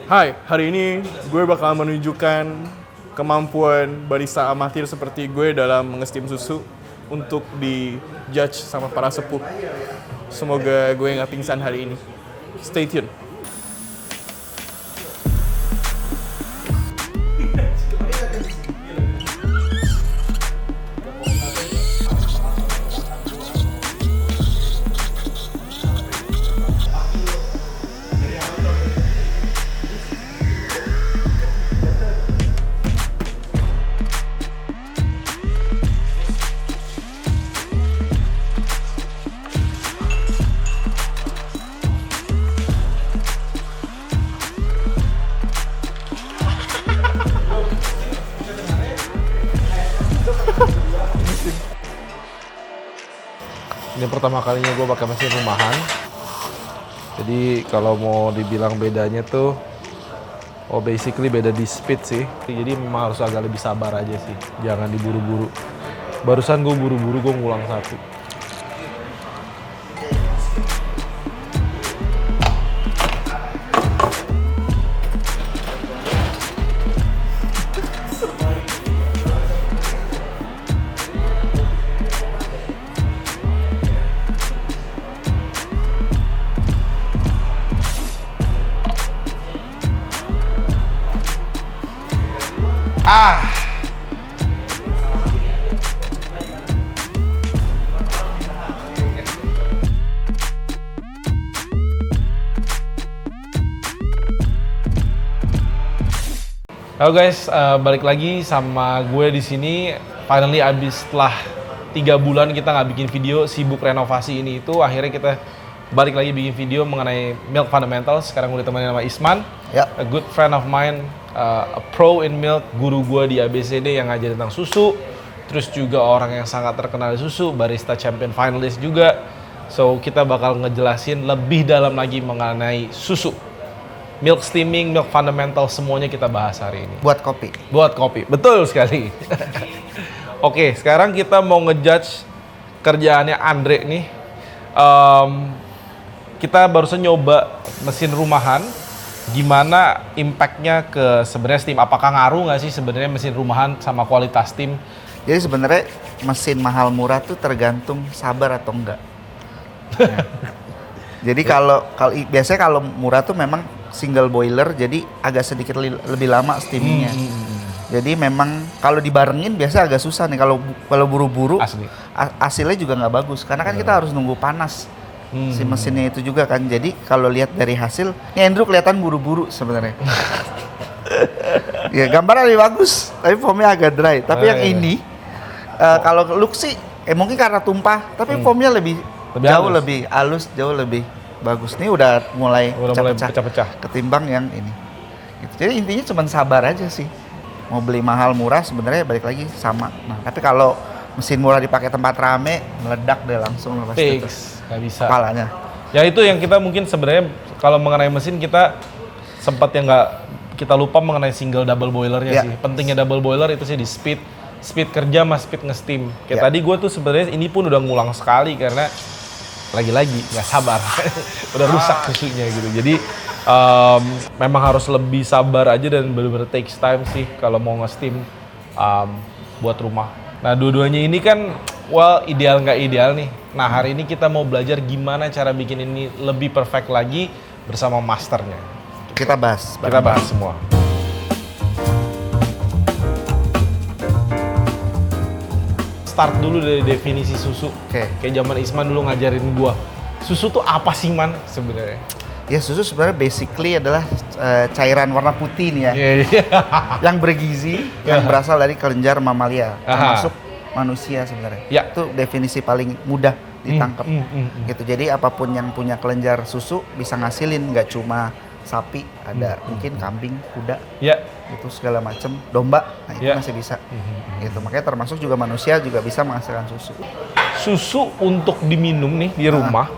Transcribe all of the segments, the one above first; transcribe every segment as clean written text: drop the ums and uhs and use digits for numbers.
Hai, hari ini gue bakal menunjukkan kemampuan barista amatir seperti gue dalam mengestim susu untuk di-judge sama para sepuh. Semoga gue nggak pingsan hari ini. Stay tune. Ini pertama kalinya gue pakai mesin rumahan. Jadi kalau mau dibilang bedanya tuh, basically beda di speed sih. Jadi memang harus agak lebih sabar aja sih. Jangan diburu-buru. Barusan gue buru-buru, gue ngulang satu. Halo guys, balik lagi sama gue di sini. Finally abis setelah 3 bulan kita nggak bikin video, sibuk renovasi ini itu, akhirnya kita balik lagi bikin video mengenai milk fundamentals. Sekarang gue ditemenin sama Isman, a good friend of mine, a pro in milk, guru gue di ABCD yang ngajarin tentang susu, terus juga orang yang sangat terkenal di susu, barista champion finalist juga. So kita bakal ngejelasin lebih dalam lagi mengenai susu. Milk steaming, milk fundamental, semuanya kita bahas hari ini. Buat kopi. Buat kopi, betul sekali. Oke, sekarang kita mau ngejudge kerjaannya Andre nih. Kita barusan nyoba mesin rumahan. Gimana impact-nya ke sebenarnya steam? Apakah ngaruh nggak sih sebenarnya mesin rumahan sama kualitas steam? Jadi sebenarnya mesin mahal murah tuh tergantung sabar atau enggak. Ya. Jadi kalau biasanya kalau murah tuh memang single boiler, jadi agak sedikit lebih lama steamingnya. Jadi memang kalau dibarengin biasa agak susah nih. Kalau buru-buru hasilnya juga nggak bagus karena kan kita harus nunggu panas si mesinnya itu juga kan. Jadi kalau lihat dari hasil, ini Andrew kelihatan buru-buru sebenarnya. Ya gambarnya lebih bagus, tapi foamnya agak dry. Tapi yang ini kalau look sih mungkin karena tumpah, tapi foamnya jauh lebih halus, jauh lebih bagus. Nih udah mulai pecah-pecah ketimbang yang ini. Gitu. Jadi intinya cuma sabar aja sih. Mau beli mahal murah sebenarnya balik lagi sama. Nah, tapi kalau mesin murah dipakai tempat rame, meledak deh langsung pasti. Nggak bisa. Kepalanya. Ya itu yang kita mungkin sebenarnya kalau mengenai mesin kita sempat yang nggak kita lupa mengenai single double boilernya sih. Pentingnya double boiler itu sih di speed kerja sama speed nge-steam. Kayak tadi gue tuh sebenarnya ini pun udah ngulang sekali karena lagi-lagi nggak sabar, udah rusak susunya gitu. Jadi memang harus lebih sabar aja dan benar-benar takes time sih kalau mau nge-steam buat rumah. Nah dua-duanya ini kan, ideal nggak ideal nih. Nah hari ini kita mau belajar gimana cara bikin ini lebih perfect lagi bersama masternya. Kita bahas semua. Start dulu dari definisi susu. Kayak zaman Isman dulu ngajarin gua. Susu tuh apa sih, Man, sebenarnya? Ya susu sebenarnya basically adalah cairan warna putih nih ya. Yang bergizi, yang berasal dari kelenjar mamalia, termasuk manusia sebenarnya. Itu definisi paling mudah ditangkap. Gitu. Jadi apapun yang punya kelenjar susu bisa ngasilin, nggak cuma sapi, ada mungkin kambing, kuda. Itu segala macam, domba, nah itu masih bisa. Gitu. Makanya termasuk juga manusia juga bisa menghasilkan susu. Susu untuk diminum nih di rumah,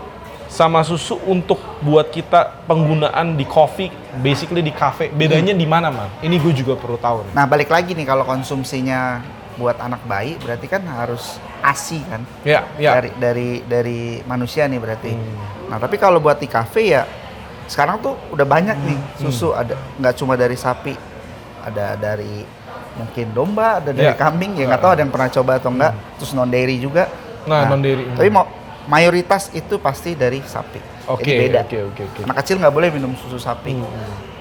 sama susu untuk buat kita penggunaan di coffee, basically di cafe, bedanya di mana, Man? Ini gue juga perlu tahu. Nah balik lagi nih, kalau konsumsinya buat anak bayi berarti kan harus ASI kan? Dari manusia nih berarti. Nah tapi kalau buat di cafe ya sekarang tuh udah banyak nih susu, ada nggak cuma dari sapi, ada dari mungkin domba, ada dari kambing, ya nggak tahu ada yang pernah coba atau enggak, terus non dairy juga. Nah, non dairy. Tapi mayoritas itu pasti dari sapi. Jadi beda. Oke. Anak kecil nggak boleh minum susu sapi.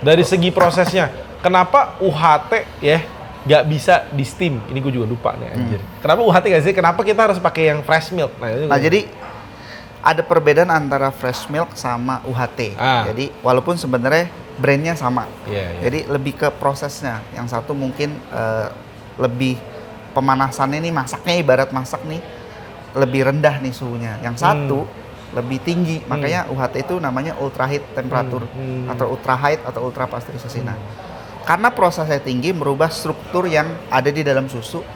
Dari segi prosesnya, kenapa UHT ya nggak bisa di steam? Ini gue juga lupa nih anjir. Kenapa UHT nggak sih? Kenapa kita harus pakai yang fresh milk? Nah, jadi ada perbedaan antara fresh milk sama UHT. Jadi walaupun sebenarnya brandnya sama. Jadi lebih ke prosesnya. Yang satu mungkin lebih pemanasannya nih, masaknya ibarat masak nih lebih rendah nih suhunya. Yang satu lebih tinggi, makanya UHT itu namanya ultra heat temperatur atau ultra high atau ultra pasteurisasi. Nah, karena prosesnya tinggi merubah struktur yang ada di dalam susu,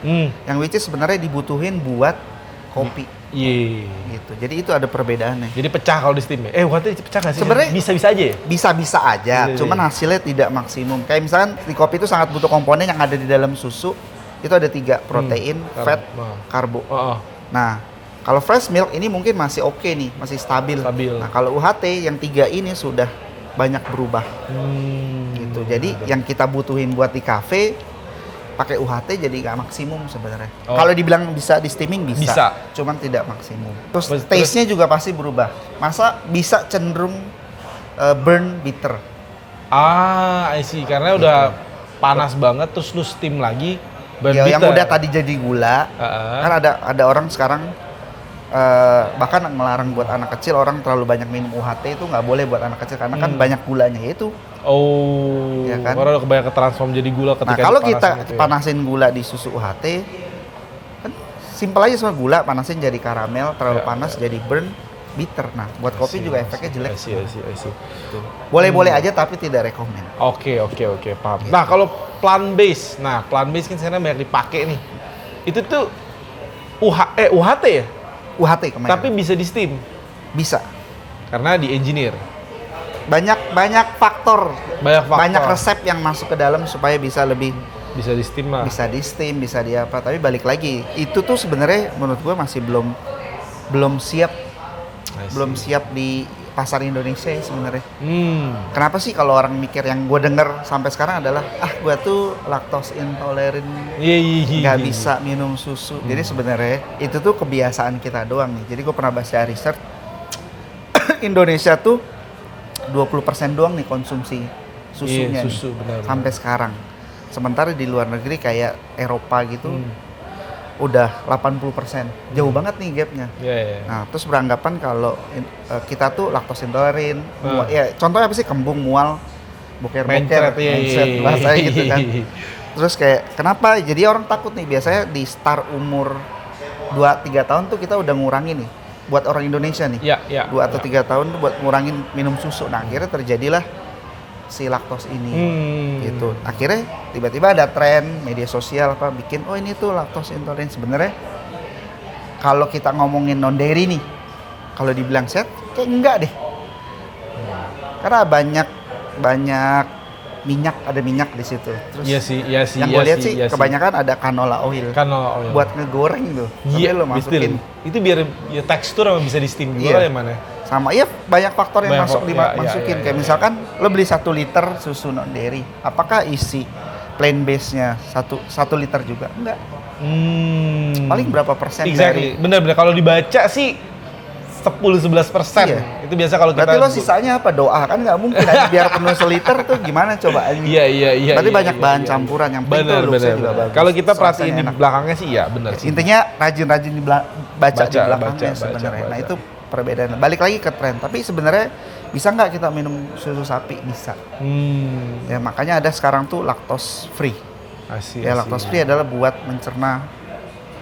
yang which is sebenarnya dibutuhin buat kopi. Gitu. Jadi itu ada perbedaannya. Jadi pecah kalau di steam ya? UHT pecah nggak sih? Sebenarnya bisa-bisa aja ya? Bisa-bisa aja, cuman hasilnya tidak maksimum. Kayak misalkan di kopi itu sangat butuh komponen yang ada di dalam susu. Itu ada 3, protein, fat, karbo. Nah, kalau fresh milk ini mungkin masih oke nih, masih stabil. Nah, kalau UHT yang 3 ini sudah banyak berubah. Gitu. Jadi yang kita butuhin buat di kafe pakai UHT jadi nggak maksimum sebenarnya. Kalau dibilang bisa di steaming bisa. Cuman tidak maksimum. Terus taste-nya juga pasti berubah. Masa bisa cenderung burn bitter. I see. Karena udah panas banget terus lu steam lagi burn bitter. Yang udah tadi jadi gula. Kan ada orang sekarang bahkan melarang buat anak kecil, orang terlalu banyak minum UHT itu nggak boleh buat anak kecil karena kan banyak gulanya itu. Ya kan? Karena udah kebanyakan transform jadi gula ketika kalau kita panasin gula di susu UHT, kan simpel aja soal gula, panasin jadi karamel, terlalu panas jadi burn bitter. Nah, buat kopi juga efeknya jelek. I see. Boleh-boleh aja tapi tidak rekomen. Oke, paham. Nah, kalau plant based kan sekarang banyak dipakai nih. Itu tuh UHT ya? UHT kemarin. Tapi bisa di steam? Bisa. Karena di engineer. Banyak faktor. Banyak resep yang masuk ke dalam supaya bisa lebih bisa di steam lah. Bisa di steam, bisa di apa. Tapi balik lagi, itu tuh sebenarnya menurut gua masih belum siap. Belum siap di pasar Indonesia ya sebenarnya. Kenapa sih kalau orang mikir, yang gue denger sampai sekarang adalah gue tuh lactose intolerant, nggak bisa minum susu. Jadi sebenarnya itu tuh kebiasaan kita doang nih. Jadi gue pernah baca research Indonesia tuh 20% doang nih konsumsi susunya susu, benar. Sampai sekarang. Sementara di luar negeri kayak Eropa gitu udah 80%. Jauh banget nih gapnya. Nah, terus beranggapan kalau kita tuh lactose intoleran. Ya, contohnya apa sih? Kembung, mual, boker-boker, mindset, bahasanya gitu kan. Terus kayak kenapa? Jadi orang takut nih, biasanya di start umur 2-3 tahun tuh kita udah ngurangin nih. Buat orang Indonesia nih. 2 atau 3 tahun tuh buat ngurangin minum susu. Nah, akhirnya terjadilah si laktos ini gitu. Akhirnya tiba-tiba ada tren media sosial bikin ini tuh laktos intoleran. Sebenarnya kalau kita ngomongin non dairy nih, kalau dibilang sehat kayak enggak deh. Karena banyak ada minyak di situ. Terus iya sih. Yang gue lihat sih kebanyakan ada canola oil. Buat ngegoreng tuh. Lo masukin. Itu biar tekstur sama bisa di steam juga yang mana? Sama banyak faktor yang dimasukin. Kayak misalkan lo beli 1 liter susu non dairy, apakah isi plant base-nya 1 liter juga? Enggak. Paling berapa persen dari? Bener-bener kalau dibaca sih 10-11%. Itu biasa kalau kita. Berarti lo sisanya apa? Doa kan nggak mungkin aja biar penuh seliter tuh gimana coba? Iya. Berarti banyak bahan campuran yang benar. Kalau kita perhatiin di belakangnya sih benar sih. Intinya rajin-rajin baca di belakangnya sebenarnya. Nah, itu perbedaan. Balik lagi ke tren. Tapi sebenarnya bisa nggak kita minum susu sapi? Bisa. Ya makanya ada sekarang tuh lactose free. Lactose free adalah buat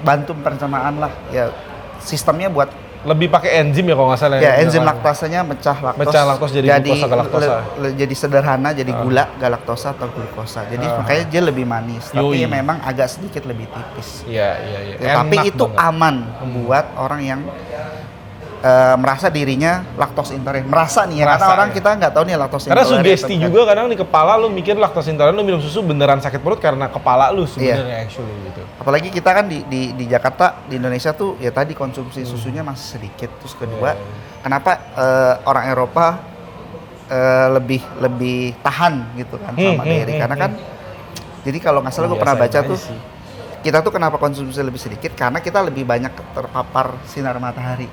bantu pencernaan lah. Ya sistemnya buat lebih pakai enzim ya kalau nggak salah. Ya enzim laktasanya mecah laktos jadi glukosa galaktosa. Jadi sederhana jadi gula galaktosa atau glukosa. Jadi makanya dia lebih manis. Tapi memang agak sedikit lebih tipis. Iya. Tapi itu aman buat orang yang merasa dirinya laktos intoleran. Merasa nih ya, karena orang kita nggak tahu nih laktos intoleran. Karena sugesti juga kadang di kepala lu mikir laktos intoleran, lu minum susu beneran sakit perut karena kepala lu sebenarnya actually gitu. Apalagi kita kan di Jakarta, di Indonesia tuh ya tadi konsumsi susunya masih sedikit. Terus kedua, kenapa orang Eropa lebih tahan gitu kan sama dairy karena kan jadi kalau nggak salah gue pernah baca tuh kita tuh kenapa konsumsi lebih sedikit karena kita lebih banyak terpapar sinar matahari.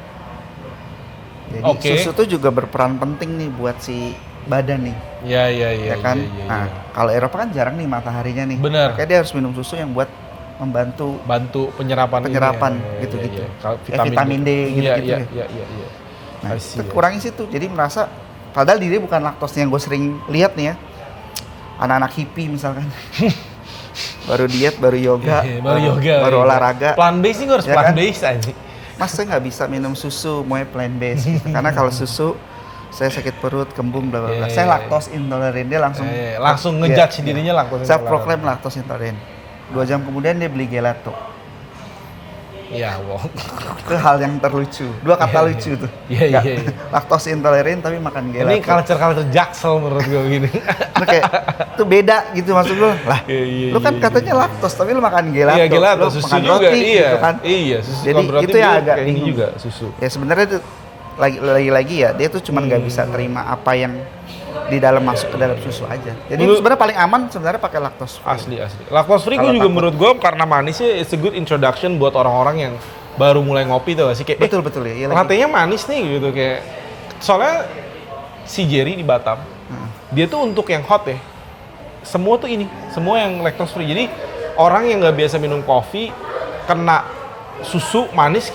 Jadi susu tuh juga berperan penting nih buat si badan nih. Iya kan? Iya. Nah, kalau Eropa kan jarang nih mataharinya nih. Bener. Makanya dia harus minum susu yang buat membantu penyerapan gitu-gitu. Vitamin D gitu-gitu. Iya. Nah, itu kurangin situ. Jadi merasa padahal diri bukan laktosnya yang gue sering lihat nih ya. Anak-anak hippie misalkan. baru diet, baru yoga, baru olahraga. Plan base nih gue harus plan base aja. Mas saya nggak bisa minum susu, mau plant based gitu. Karena kalau susu saya sakit perut, kembung, bla bla bla. Saya laktos intoleran, dia langsung ngejudge dirinya laktos intoleran. Saya proklaim laktos intoleran. 2 jam kemudian dia beli gelato. Iya, wow. Itu hal yang terlucu. 2 kata lucu tuh. Iya. Laktos intoleran tapi makan gelato. Ini culture jaksel menurut gue gini. Itu kayak itu beda gitu maksud gue. Lah, lu kan katanya laktos tapi lu makan gelato. Iya, gelato, lu susu makan juga. roti gitu kan. Iya, susu. Jadi itu ya agak ini juga susu. Ya sebenarnya itu lagi-lagi ya dia tuh cuma nggak bisa terima apa yang di dalam masuk ke dalam susu aja. Jadi sebenarnya paling aman sebenarnya pakai laktos free. Asli. Laktos free gue juga menurut gue karena manisnya it's a good introduction buat orang-orang yang baru mulai ngopi tuh sih kayak betul ya. Latenya manis nih gitu kayak. Soalnya si Jerry di Batam dia tuh untuk yang hot ya. Semua yang lactose free. Jadi orang yang nggak biasa minum kopi kena susu manis,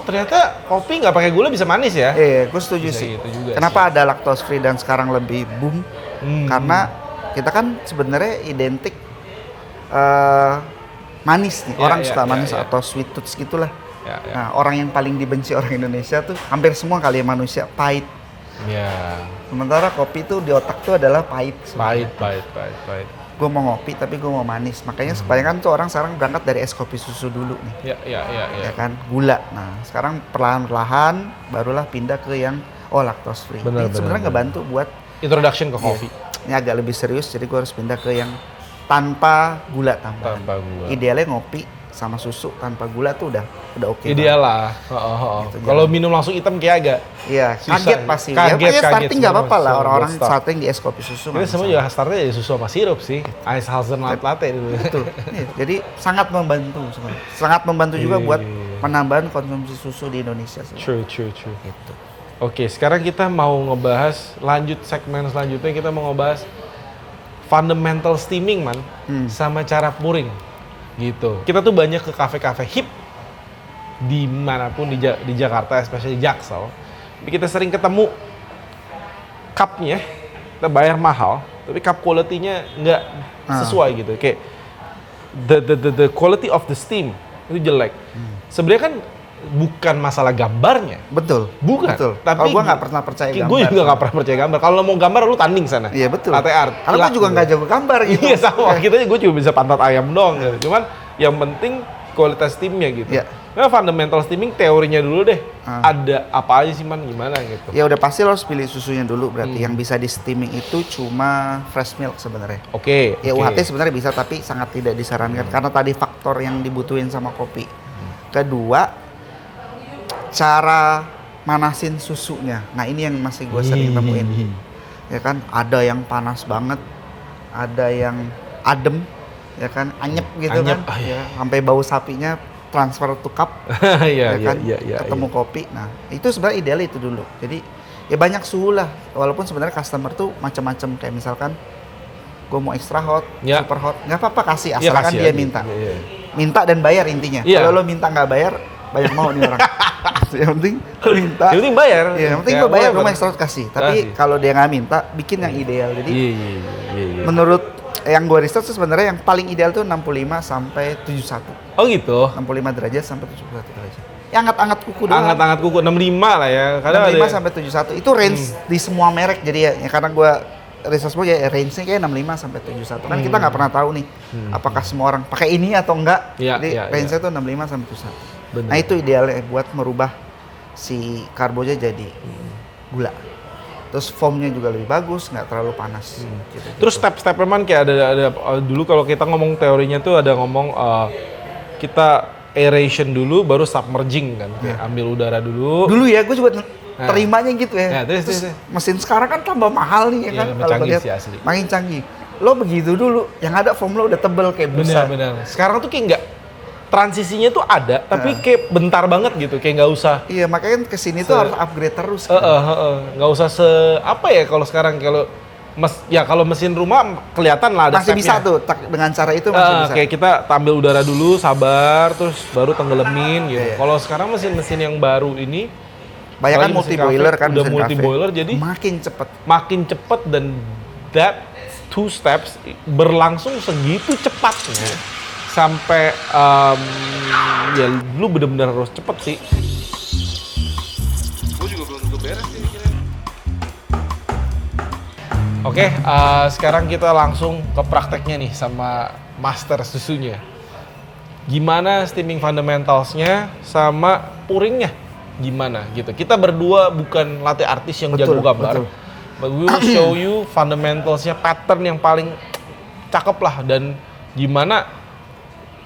ternyata kopi nggak pakai gula bisa manis ya? Iya, gue setuju sih. Gitu juga kenapa ada lactose free dan sekarang lebih boom? Karena kita kan sebenarnya identik manis nih. Orang suka manis atau sweet tooth gitulah. Nah, orang yang paling dibenci orang Indonesia tuh hampir semua kali ya manusia pahit. Iya. Sementara kopi tuh di otak tuh adalah pahit. Pahit. Gue mau ngopi tapi gue mau manis. Makanya kebanyakan tuh orang sekarang berangkat dari es kopi susu dulu nih. Iya. Ya kan, gula. Nah, sekarang perlahan-lahan barulah pindah ke yang lactose free. Ini sebenarnya nggak bantu buat introduction ke kopi. Ini agak lebih serius, jadi gue harus pindah ke yang tanpa gula tambahan. Idealnya ngopi sama susu tanpa gula tuh udah oke. Ideal lah. Gitu, kalau minum langsung hitam kayak agak. Iya, kaget pasti. Kaget, starting nggak apa-apa lah orang-orang starting di es kopi susu. Ini semua juga startnya dari susu sama sirup sih. Ice hazelnut latte dulu. Betul. Jadi sangat membantu sebenarnya. Sangat membantu juga buat penambahan konsumsi susu di Indonesia. True. Gitu. Oke, sekarang kita mau ngebahas segmen selanjutnya kita mau ngebahas fundamental steaming sama cara pouring. Gitu. Kita tuh banyak ke kafe-kafe hip dimanapun di Jakarta, especially Jaksel. Kita sering ketemu cupnya, kita bayar mahal, tapi cup quality-nya nggak sesuai gitu. Kayak the quality of the steam itu jelek. Sebenarnya kan bukan masalah gambarnya. Betul. Bukan. Betul. Tapi gue nggak pernah percaya gambar. Gue juga nggak pernah percaya gambar. Kalau mau gambar lu tanding sana. Iya betul. Latte art. Karena gue juga nggak jago gambar gitu. Iya sama. Gue cuma bisa pantat ayam doang. Gitu. Cuman yang penting kualitas steamnya gitu. Iya. Nah, fundamental steaming teorinya dulu deh. Ada apa aja sih gimana gitu. Ya udah pasti lo harus pilih susunya dulu berarti. Yang bisa di steaming itu cuma fresh milk sebenarnya. Oke. Ya UHT sebenarnya bisa tapi sangat tidak disarankan karena tadi faktor yang dibutuhin sama kopi. Kedua, cara manasin susunya. Nah ini yang masih gue sering temuin. Ya kan, ada yang panas banget, ada yang adem, ya kan, anyep gitu kan. Ya, sampai bau sapinya transfer to cup, ya kan, ketemu kopi. Nah itu sebenarnya ideal itu dulu. Jadi ya banyak suhu lah. Walaupun sebenarnya customer tuh macam-macam kayak misalkan gue mau extra hot, super hot, nggak apa-apa kasih asalkan dia minta. Minta dan bayar intinya. Kalau lo minta nggak bayar, banyak mau nih orang. Yang penting lo minta. Yang penting bayar. Iya, yang penting lo bayar, lo mau extra hot kasih. Tapi kalau dia nggak minta, bikin yang ideal. Jadi menurut yang gue research sebenarnya yang paling ideal tuh 65 sampai 71. Oh gitu. 65 derajat sampai 71 derajat. Yang angkat-angkat kuku doang. Angkat-angkat kuku 65 lah ya. 65 sampai 71 itu range di semua merek jadi ya karena gue research ya range-nya kayak 65 sampai 71. Kan kita nggak pernah tahu nih apakah semua orang pakai ini atau enggak. Jadi range-nya tuh 65 sampai 71. Bener. Nah itu idealnya buat merubah si karbonya jadi gula. Terus foamnya juga lebih bagus, nggak terlalu panas. Gitu. Terus step-stepnya man kayak ada dulu kalau kita ngomong teorinya tuh ada ngomong kita aeration dulu baru submerging kan, kayak ambil udara dulu. Dulu ya, gue juga terimanya gitu ya. Terus. Mesin sekarang kan tambah mahal nih ya Iya, kan. lebih Kalau canggih lihat sih asli. makin canggih. Lo begitu dulu, yang ada foam lo udah tebel kayak busa. Benar. Sekarang tuh kayak nggak, transisinya tuh ada, tapi kayak bentar banget gitu, kayak nggak usah. Iya, makanya kesini tuh harus upgrade terus. Nggak usah apa ya kalau sekarang kalau mesin rumah kelihatan lah ada Masih bisa stepnya. tuh, dengan cara itu masih bisa. Kayak kita ambil udara dulu, sabar, terus baru tenggelamin gitu. Iya. Kalau sekarang mesin-mesin yang baru ini, Banyak kan apalagi multi mesin boiler cafe, kan, udah mesin multi cafe. boiler jadi makin cepet. dan that 2 steps berlangsung segitu cepatnya sampai ya lu bener-bener harus cepet sih. Gue juga belum tentu beres sih mikirnya. Oke, sekarang kita langsung ke prakteknya nih sama master susunya. Gimana steaming fundamentalsnya sama pouringnya gimana gitu. Kita berdua bukan latte artist yang jago gambar. Betul. But we will show you fundamentalsnya, pattern yang paling cakep lah, dan gimana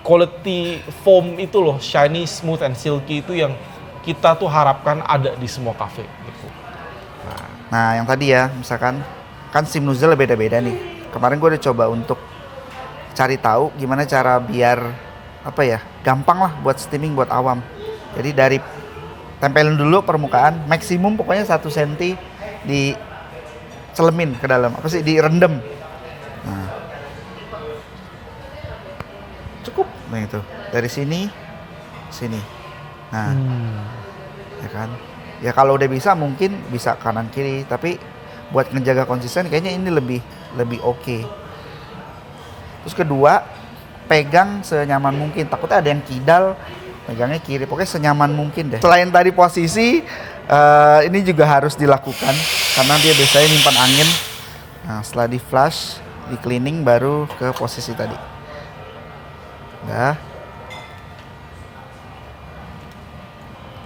quality foam itu loh, shiny, smooth, and silky itu yang kita tuh harapkan ada di semua cafe gitu. Nah, yang tadi ya, misalkan kan steam nozzle beda-beda nih. Kemarin gue udah coba untuk cari tahu gimana cara biar gampang lah buat steaming buat awam. Jadi dari tempelin dulu permukaan, maksimum pokoknya 1 cm di celemin ke dalam, direndam. Nah, cukup. Nah itu dari sini. Nah, ya kan. Ya kalau udah bisa mungkin bisa kanan kiri, tapi buat ngejaga konsisten kayaknya ini lebih oke. Terus kedua, pegang senyaman mungkin. Takutnya ada yang kidal, pegangnya kiri. Pokoknya senyaman mungkin deh. Selain tadi posisi, ini juga harus dilakukan karena dia biasanya nyimpan angin. Nah, setelah di flush, di cleaning baru ke posisi tadi. Udah.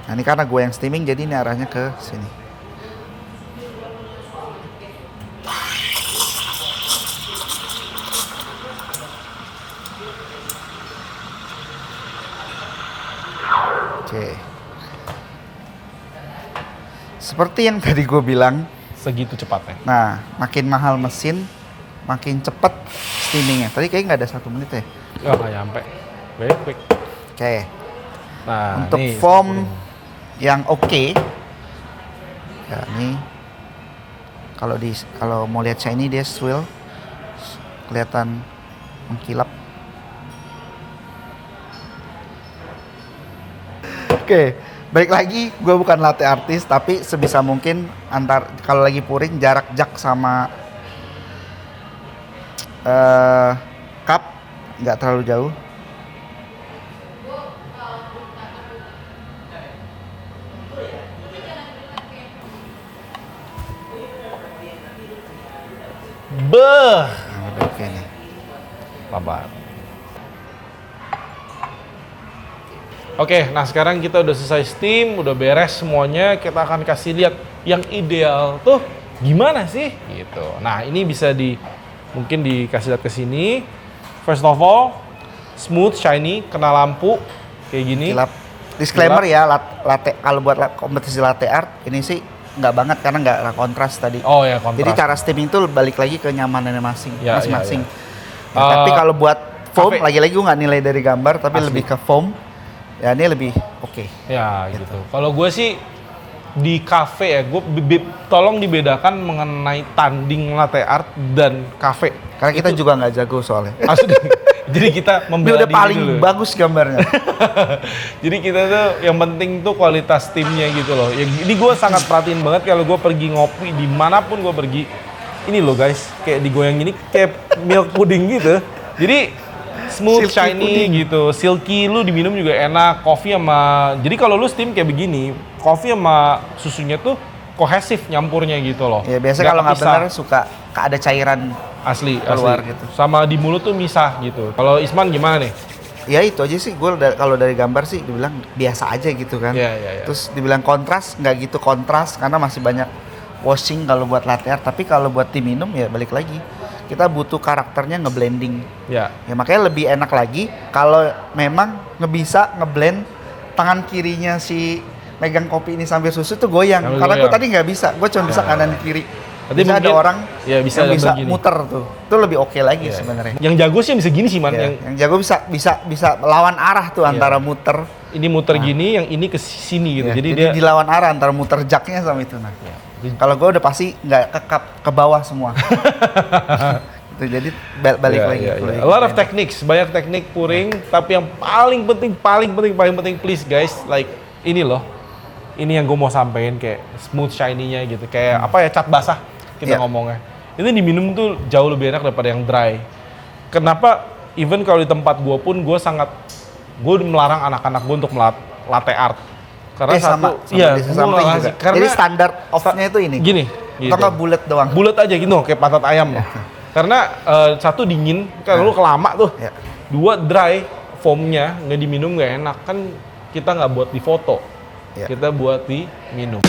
Nah, ini karena gue yang steaming jadi ini arahnya ke sini. Oke. Seperti yang tadi gue bilang, Segitu cepatnya. nah makin mahal mesin, makin cepet steamingnya. Tadi kayaknya nggak ada 1 menit ya. Oh, nggak nyampe. Quick. Oke. Nah, Untuk nih, foam yang oke, ya ini kalau mau lihat shiny dia swirl, kelihatan mengkilap. Oke, balik lagi, gue bukan latte artist, tapi sebisa mungkin kalau lagi pouring jarak jak sama cup nggak terlalu jauh. Beuh. Nah, udah oke nih. Labar. Oke, nah sekarang kita udah selesai steam, udah beres semuanya. Kita akan kasih lihat yang ideal tuh gimana sih gitu. Nah, ini bisa mungkin dikasih lihat ke sini. First of all, smooth, shiny, kena lampu kayak gini. Kilap. Disclaimer ya, latte kalau buat kompetisi latte art ini sih nggak banget karena nggak kontras tadi. Oh ya, kontras. Jadi cara steaming tuh balik lagi ke nyamanannya masing-masing. Ya. Ya, tapi kalau buat foam, cafe. lagi-lagi gue nggak nilai dari gambar, tapi Asli. lebih ke foam. Ya ini lebih oke. Ya gitu. Kalau gue sih di cafe ya, gue tolong dibedakan mengenai tanding latte art dan cafe. Karena kita juga nggak jago soalnya. Asli. Jadi kita Ini membela udah diri paling dulu. bagus gambarnya. Jadi kita tuh yang penting tuh kualitas timnya gitu loh. Ya, ini gue sangat perhatiin banget kalau gue pergi ngopi dimanapun gue pergi. Ini loh guys, kayak digoyang gini kayak milk pudding gitu. Jadi smooth, Silky shiny pudding. gitu, silky, lu diminum juga enak. Coffee sama, jadi kalau lu steam kayak begini, coffee sama susunya tuh kohesif nyampurnya gitu loh. Ya biasanya kalau nggak kepisah. benar suka ada cairan. Asli, keluar asli. gitu. Sama di mulut tuh misah gitu. Kalau Isman gimana nih? Ya itu aja sih, gue kalau dari gambar sih dibilang biasa aja gitu kan. Iya. Terus dibilang kontras, nggak gitu kontras karena masih banyak washing kalau buat latte art. Tapi kalau buat tim minum ya balik lagi, kita butuh karakternya ngeblending. Ya. Ya makanya lebih enak lagi kalau memang bisa ngeblend tangan kirinya si megang kopi ini sambil susu tuh goyang. Sambil Karena gue goyang. tadi nggak bisa, gue cuma bisa kanan kiri. Berarti Bisa ada mungkin- orang ya, bisa yang bisa begini. muter tuh. Itu lebih oke lagi sebenarnya. Yang jago sih yang bisa gini sih man, Ya, yang yang jago bisa lawan arah tuh antara muter. ini muter gini, yang ini ke sini gitu. Ya, Jadi, jadi dia dilawan arah antara muter jaknya sama itu. Nah, kalau gue udah pasti nggak ke bawah semua. Gitu, jadi balik Ya, lagi. ya, balik ya. A lot of lagi. techniques, banyak teknik pouring, tapi yang paling penting please guys, like ini loh. Ini yang gue mau sampein kayak smooth shiny-nya gitu. Kayak apa ya, cat basah kita Iya. ngomongnya. Itu diminum tuh jauh lebih enak daripada yang dry. Kenapa? Even kalau di tempat gue pun gue melarang anak-anak gue untuk latte art. Karena sama iya, di gue samping melarang juga. sih. Karena Jadi standar off-nya itu ini. gini, Atau nggak bulat doang. bulat aja gitu, kayak pantat ayam. Karena satu dingin, kalau lu kelama tuh. Ya. Dua dry, foamnya nggak diminum nggak enak. Kan kita nggak buat di foto, Ya. kita buat di minum.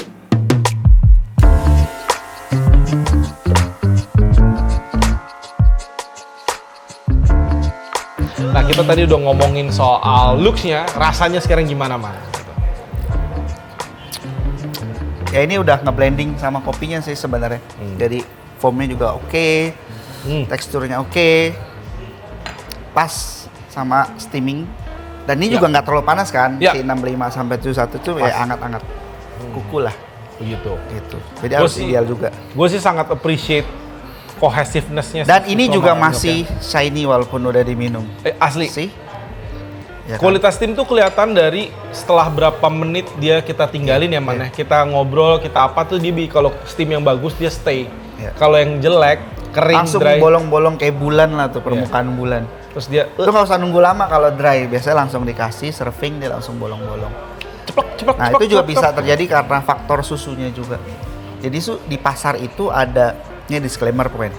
Nah kita tadi udah ngomongin soal looks-nya, rasanya sekarang gimana man? Ya ini udah ngeblending sama kopinya sih sebenarnya. Jadi foamnya juga oke, teksturnya oke, pas sama steaming. Dan ini Ya. juga nggak terlalu panas kan, Ya. si 65 sampai 71 tuh ya hangat-hangat, kuku lah Begitu. gitu. Jadi Gua harus sih- ideal juga. Gue sih sangat appreciate cohesiveness-nya. Dan ini juga sama masih shiny walaupun udah diminum. asli. Sih? Ya kan? Kualitas steam tuh kelihatan dari setelah berapa menit dia kita tinggalin ya man ya. Kita ngobrol, kita apa tuh dia kalau steam yang bagus dia stay. Ya. Kalau yang jelek, kering, Langsung dry, bolong-bolong kayak bulan lah tuh permukaan bulan. terus dia Lu nggak usah nunggu lama kalau dry, biasanya langsung dikasih serving dia langsung bolong-bolong. ceplok. Nah itu juga bisa terjadi karena faktor susunya juga. Jadi di pasar itu ada, ini disclaimer pokoknya.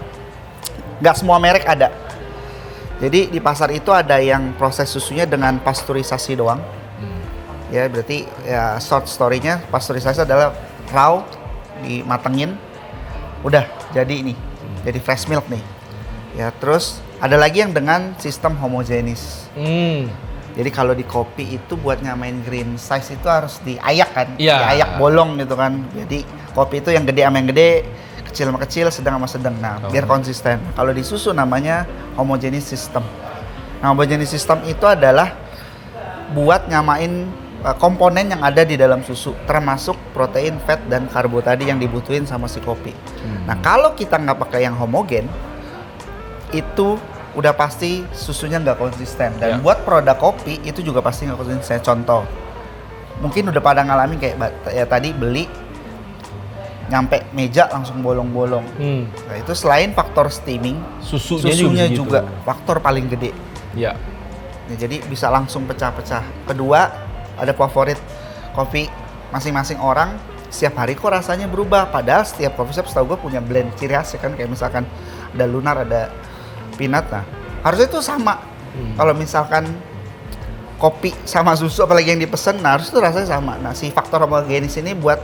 Nggak semua merek ada. Jadi di pasar itu ada yang proses susunya dengan pasteurisasi doang. Ya berarti ya short story-nya pasteurisasi adalah raw, dimatengin, udah jadi ini, jadi fresh milk nih. Ya terus ada lagi yang dengan sistem homogenis. Jadi kalau di kopi itu buat nyamain green size itu harus diayak kan, Iya. diayak bolong gitu kan. Jadi kopi itu yang gede sama yang gede, kecil sama kecil, sedang sama sedang. Nah, biar konsisten. Kalau di susu namanya homogeneous system. Nah, homogeneous system itu adalah buat nyamain komponen yang ada di dalam susu, termasuk protein, fat, dan karbo tadi yang dibutuhin sama si kopi. Nah, kalau kita nggak pakai yang homogen, itu udah pasti susunya nggak konsisten. Dan Ya. buat produk kopi itu juga pasti nggak konsisten. Contoh, mungkin udah pada ngalamin kayak ya tadi beli nyampe meja langsung bolong-bolong. Nah itu selain faktor steaming, Susunya susunya juga juga faktor paling gede. Ya. Nah, jadi bisa langsung pecah-pecah. Kedua, ada favorit kopi masing-masing orang. Setiap hari kok rasanya berubah. Padahal setiap coffee shop setahu gue punya blend ciri khas ya kan. Kayak misalkan ada lunar, ada peanut. Nah, harusnya itu sama. Kalau misalkan kopi sama susu, apalagi yang dipesen, nah harus itu rasanya sama. Nah, si faktor homogenis ini buat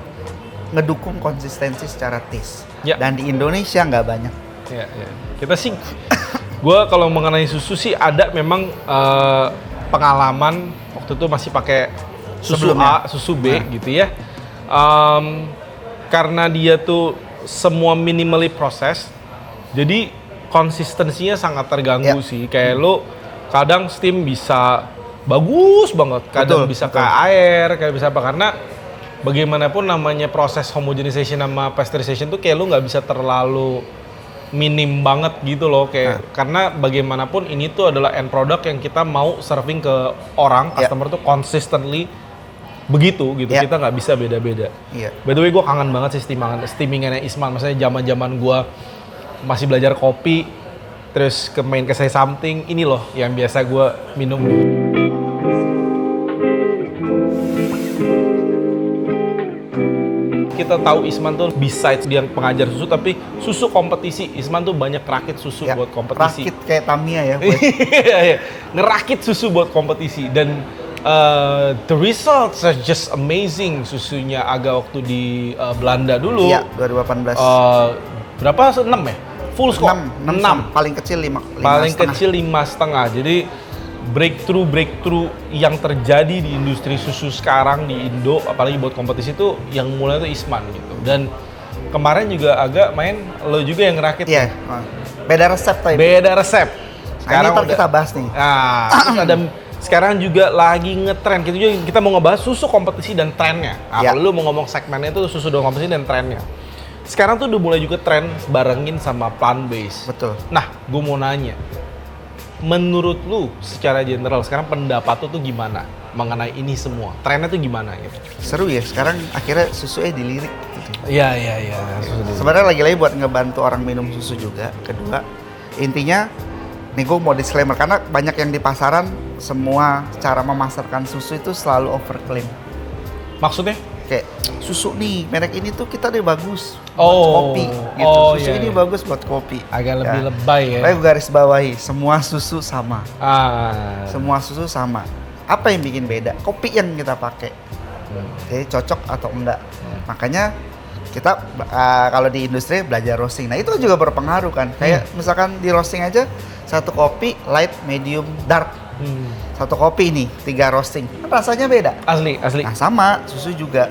ngedukung konsistensi secara taste. Ya. Dan di Indonesia nggak banyak. Ya. Kita sih, gue kalau mengenai susu sih ada memang pengalaman waktu itu masih pakai susu Sebelumnya. A, susu B gitu ya. Karena dia tuh semua minimally processed, jadi konsistensinya sangat terganggu Ya. sih. Kayak lo kadang steam bisa bagus banget, kadang Betul, bisa betul. kayak air, kayak bisa apa, karena bagaimanapun namanya proses homogenization sama pasteurization tuh kayak lu nggak bisa terlalu minim banget gitu loh kayak karena bagaimanapun ini tuh adalah end product yang kita mau serving ke orang Ya. customer tuh consistently begitu gitu, Ya. kita nggak bisa beda-beda. Iya. By the way gue kangen banget sih steamingannya Isman, maksudnya zaman-zaman gue masih belajar kopi terus main ke Say Something, ini loh yang biasa gue minum. Kita tahu Isman tuh besides dia pengajar susu, tapi susu kompetisi. Isman tuh banyak rakit susu Ya, buat kompetisi. rakit kayak Tamiya ya. gue. Iya, ngerakit susu buat kompetisi dan the results are just amazing. Susunya agak waktu di Belanda dulu. Iya, 2018. Berapa? 6 ya? Full score? 6 paling kecil 5 Paling kecil 5,5. Jadi breakthrough yang terjadi di industri susu sekarang di Indo, apalagi buat kompetisi itu yang mulai itu Isman gitu. Dan kemarin juga agak main lo juga yang ngerakit. Iya. Beda resep tuh. Beda resep. Sekarang ini kita bahas nih. Nah, terus ada sekarang juga lagi ngetren. Kita mau ngebahas susu kompetisi dan trennya. Nah, Ya. kalau lu mau ngomong segmennya itu susu dan kompetisi dan trennya. Sekarang tuh udah mulai juga tren barengin sama plant based. Betul. Nah, gue mau nanya, menurut lu secara general sekarang pendapat lu tuh gimana mengenai ini semua? Trennya tuh gimana gitu? Seru ya, sekarang akhirnya susunya dilirik gitu. Iya. Sebenarnya lagi-lagi buat ngebantu orang minum susu juga. Kedua, intinya nih gue mau disclaimer karena banyak yang di pasaran semua cara memasarkan susu itu selalu overclaim. Maksudnya? Kayak susu nih, merek ini tuh kita deh bagus buat Oh. kopi gitu. Oh, Susu iya, ini iya. bagus buat kopi. Agak lebih Ya. lebay ya. Makanya gue garis bawahi, semua susu sama. Semua susu sama. Apa yang bikin beda? Kopi yang kita pakai. Jadi cocok atau enggak. Makanya kita kalau di industri belajar roasting. Nah, itu juga berpengaruh kan. Kayak misalkan di roasting aja satu kopi light, medium, dark. Satu kopi nih, 3 roasting. Kan rasanya beda. Asli. Nah, sama susu juga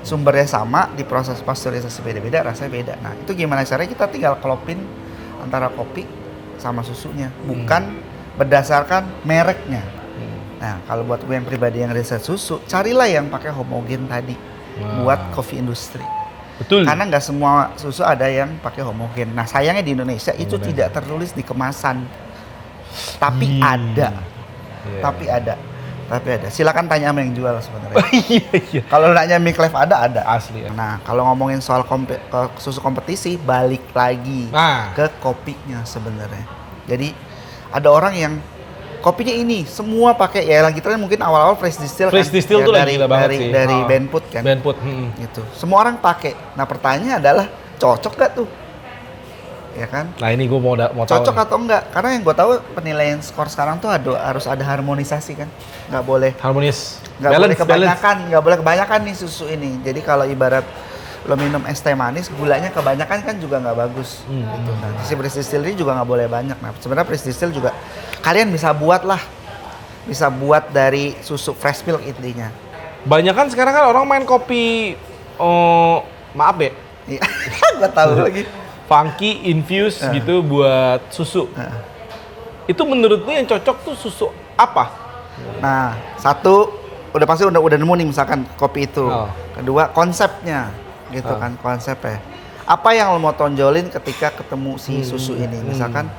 sumbernya sama, di proses pasteurisasi beda-beda, rasanya beda. Nah, itu gimana caranya kita tinggal kelopin antara kopi sama susunya, bukan berdasarkan mereknya. Nah, kalau buat gue yang pribadi yang riset susu, carilah yang pakai homogen tadi buat coffee industry. Betul. Karena nggak semua susu ada yang pakai homogen. Nah, sayangnya di Indonesia itu tidak tertulis di kemasan. Tapi ada. Tapi ada. Silakan tanya sama yang jual sebenarnya. Iya. Kalau nanya Miklef ada. Asli ya. Nah, kalau ngomongin soal susu kompetisi, balik lagi ke kopinya sebenarnya. Jadi ada orang yang kopinya ini semua pakai ya lagi tren mungkin awal-awal fresh distill kan. Fresh distill Ya, tuh lagi gila banget sih. Dari Benput kan. Benput. Gitu. Semua orang pakai. Nah, pertanyaannya adalah cocok gak tuh? Ya kan? Nah ini gue mau tahu. Cocok atau enggak? Karena yang gue tahu penilaian skor sekarang tuh harus ada harmonisasi kan, nggak boleh Harmonis. boleh kebanyakan nih susu ini. Jadi kalau ibarat lo minum es teh manis, gulanya kebanyakan kan juga nggak bagus. Gitu. Nah, si fresh distill ini juga nggak boleh banyak. Nah, sebenarnya fresh distill juga kalian bisa buat dari susu fresh milk intinya. Banyak kan sekarang kan orang main kopi, maaf ya, Iya, gue tahu lagi. funky infuse gitu buat susu. Itu menurut lu yang cocok tuh susu apa? Nah, satu udah pasti udah nemu nih misalkan kopi itu. Kedua konsepnya gitu kan, konsepnya. Apa yang lo mau tonjolin ketika ketemu si susu ini? Misalkan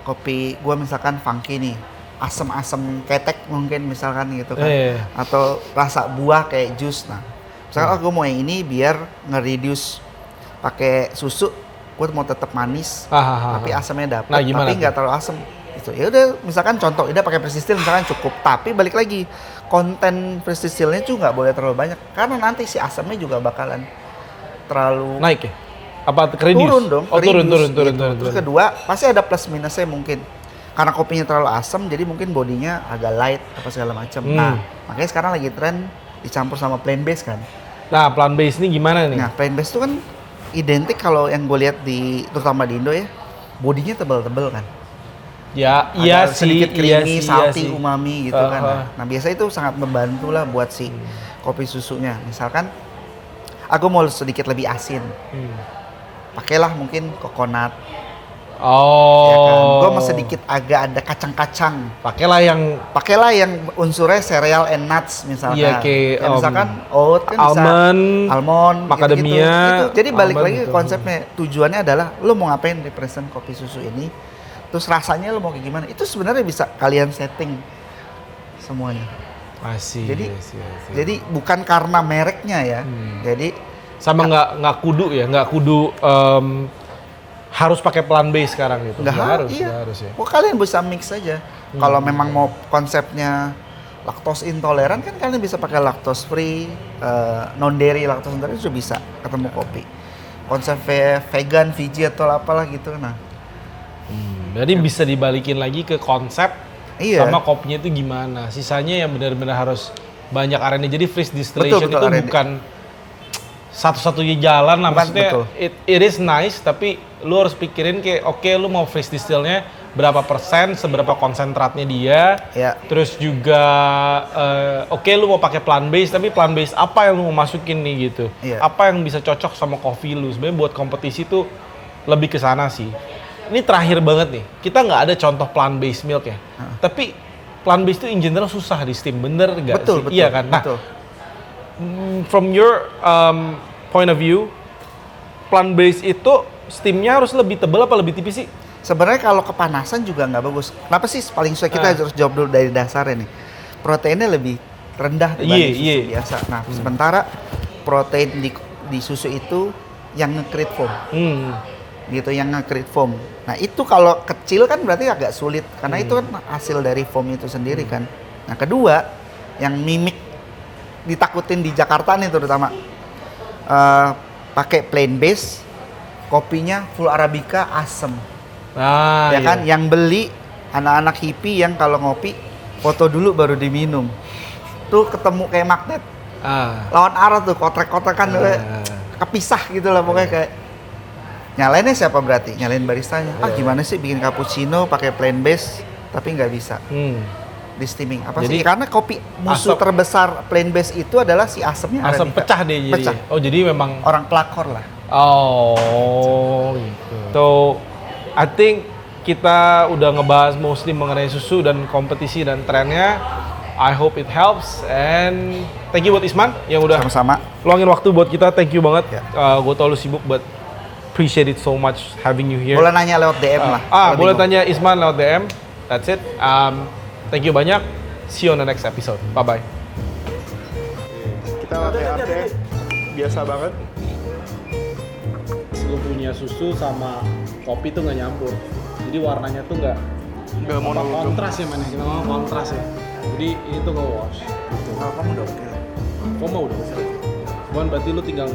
kopi gua misalkan funky nih, asam-asam ketek mungkin misalkan gitu kan. Atau rasa buah kayak jus. Nah, misalkan gua mau yang ini biar nge-reduce pakai susu, gue mau tetap manis, tapi asamnya dapat, Nah, tapi nggak terlalu asam. Gitu. Ya udah, misalkan contoh, udah pakai fresh distill misalkan cukup, tapi balik lagi konten fresh distillnya juga nggak boleh terlalu banyak, karena nanti si asamnya juga bakalan terlalu naik ya? Apa reduce? Turun dong. Oh, turun. Terus kedua, pasti ada plus minusnya mungkin. Karena kopinya terlalu asam, jadi mungkin bodinya agak light apa segala macam. Nah, makanya sekarang lagi tren dicampur sama plant based kan. Nah, plant based ini gimana nih? Nah, plant based itu kan identik kalau yang gue lihat terutama di Indo ya, bodinya tebal-tebal kan. Ya, Ada iya sedikit sih, creamy, salty, sih. umami gitu kan. Nah, biasanya itu sangat membantu lah buat si kopi susunya. Misalkan aku mau sedikit lebih asin. Pakailah mungkin coconut. Oh. Ya kan? Gue mau sedikit agak ada kacang-kacang. Pakailah yang unsurnya cereal and nuts misalkan. Iya, kayak misalkan oat kan almond, macadamia, gitu. Jadi balik almond lagi ke gitu. konsepnya. Tujuannya adalah lo mau ngapain represent kopi susu ini. Terus rasanya lo mau kayak gimana? Itu sebenarnya bisa kalian setting semuanya. Masih. Jadi bukan karena mereknya ya. Jadi sama nggak kudu harus pakai plant based sekarang gitu. Nggak harus ya. Oh, kalian bisa mix aja. Kalau memang mau konsepnya lactose intoleran kan kalian bisa pakai lactose free, non dairy, lactose intoleran juga bisa ketemu kopi. Konsep vegan, veggie atau apalah gitu. Nah, jadi bisa dibalikin lagi ke konsep sama kopinya itu gimana. Sisanya yang benar-benar harus banyak R&D. Jadi fresh distillation betul, itu R&D. bukan satu-satunya jalan lah. Maksudnya it is nice, tapi lu harus pikirin kayak oke, lu mau fresh distillnya berapa persen, seberapa konsentratnya dia. Ya. Terus juga oke, lu mau pakai plant based, tapi plant based apa yang lu mau masukin nih gitu. Iya. Apa yang bisa cocok sama kopi lu. Sebenarnya buat kompetisi tuh lebih ke sana sih. Ini terakhir banget nih. Kita nggak ada contoh plant based milk ya. Tapi plant based itu in general susah di steam, bener nggak Betul, sih? betul. Iya kan? Nah, betul. from your point of view, plant based itu steamnya harus lebih tebal apa lebih tipis sih? Sebenarnya kalau kepanasan juga nggak bagus. Kenapa sih paling susah? Kita harus jawab dulu dari dasarnya nih. Proteinnya lebih rendah dibanding susu biasa. Nah, sementara protein di susu itu yang nge-create foam. Gitu, yang nge-create foam. Nah, itu kalau kecil kan berarti agak sulit karena itu kan hasil dari foam itu sendiri kan. Nah, kedua, yang mimik ditakutin di Jakarta nih terutama pakai plain base, kopinya full arabica asem. Nah, Ya kan, yang beli anak-anak hippie yang kalau ngopi foto dulu baru diminum. Tuh ketemu kayak magnet. Lawan arah tuh kotrek-kotrekan kepisah gitu lah pokoknya kayak. Nyalainnya siapa berarti? Nyalain baristanya. Gimana sih bikin cappuccino pakai plain base tapi nggak bisa di steaming? Apa Jadi, sih? Karena kopi musuh terbesar plain base itu adalah si asemnya. asam arabica. pecah deh jadi. Pecah. Oh, jadi memang Orang pelakor lah. oh gitu. So, I think kita udah ngebahas mostly mengenai susu dan kompetisi dan trennya. I hope it helps and thank you buat Isman yang udah Sama-sama. luangin waktu buat kita. Thank you banget. Ya. Gue tau lu sibuk, but appreciate it so much having you here. Boleh nanya lewat DM lah. kalau Boleh bingung. tanya Isman lewat DM. That's it. Thank you banyak. See you on the next episode. Bye bye. Kita latte arte biasa banget. Lu punya susu sama kopi tuh nggak nyampur. Jadi warnanya tuh nggak Monolog. kontras ya, mana kita ngomong kontras ya. Jadi ini tuh nge-wash. Kamu udah oke lah. Kok mau udah? Cuman berarti lu tinggal